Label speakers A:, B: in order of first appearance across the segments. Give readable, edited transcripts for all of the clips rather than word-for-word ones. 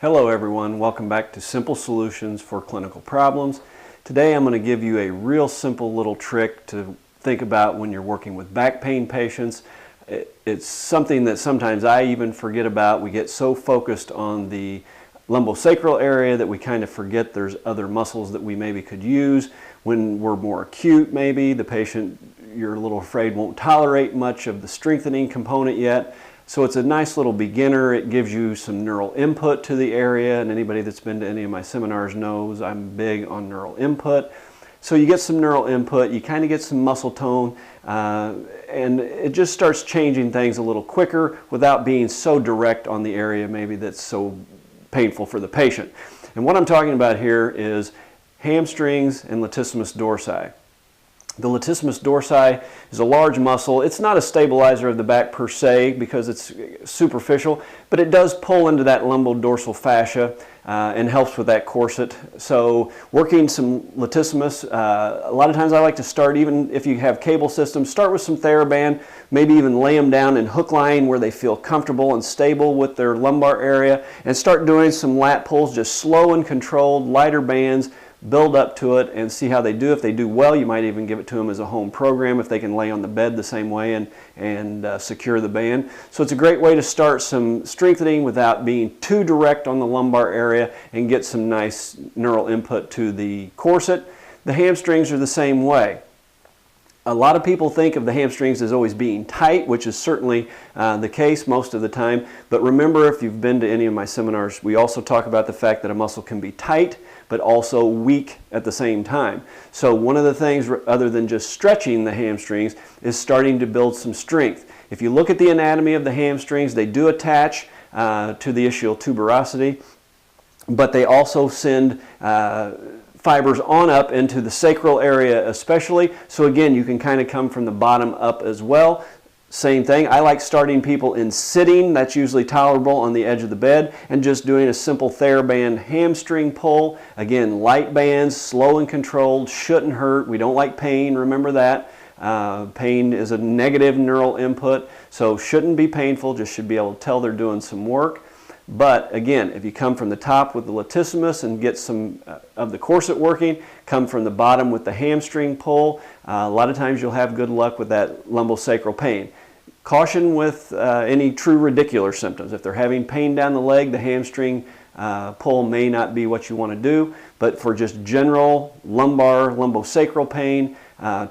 A: Hello everyone, welcome back to Simple Solutions for Clinical Problems. Today I'm going to give you a real simple little trick to think about when you're working with back pain patients. It's something that sometimes I even forget about. We get so focused on the lumbosacral area that we kind of forget there's other muscles that we maybe could use. When we're more acute, maybe the patient, you're a little afraid, won't tolerate much of the strengthening component yet. So it's a nice little beginner. It gives you some neural input to the area, and anybody that's been to any of my seminars knows I'm big on neural input. So you get some neural input, you kind of get some muscle tone, and it just starts changing things a little quicker without being so direct on the area maybe that's so painful for the patient. And what I'm talking about here is hamstrings and latissimus dorsi. The latissimus dorsi is a large muscle. It's not a stabilizer of the back per se because it's superficial, but it does pull into that lumbodorsal fascia and helps with that corset. So working some latissimus, a lot of times I like to start, even if you have cable systems, start with some TheraBand, maybe even lay them down in hook line where they feel comfortable and stable with their lumbar area, and start doing some lat pulls, just slow and controlled, lighter bands. Build up to it and see how they do. If they do well, you might even give it to them as a home program if they can lay on the bed the same way and secure the band. So it's a great way to start some strengthening without being too direct on the lumbar area and get some nice neural input to the corset. The hamstrings are the same way. A lot of people think of the hamstrings as always being tight, which is certainly the case most of the time. But remember, if you've been to any of my seminars, we also talk about the fact that a muscle can be tight, but also weak at the same time. So one of the things, other than just stretching the hamstrings, is starting to build some strength. If you look at the anatomy of the hamstrings, they do attach to the ischial tuberosity, but they also send fibers on up into the sacral area especially. So again, you can kind of come from the bottom up as well. Same thing. I like starting people in sitting. That's usually tolerable on the edge of the bed, and just doing a simple TheraBand hamstring pull. Again, light bands, slow and controlled, shouldn't hurt. We don't like pain, remember that. Pain is a negative neural input, so shouldn't be painful, just should be able to tell they're doing some work. But again, if you come from the top with the latissimus and get some of the corset working, come from the bottom with the hamstring pull, a lot of times you'll have good luck with that lumbosacral pain. Caution with any true radicular symptoms. If they're having pain down the leg, the hamstring pull may not be what you want to do. But for just general lumbar, lumbosacral pain,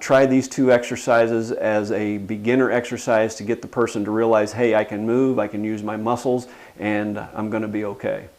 A: try these two exercises as a beginner exercise to get the person to realize, hey, I can move, I can use my muscles, and I'm going to be okay.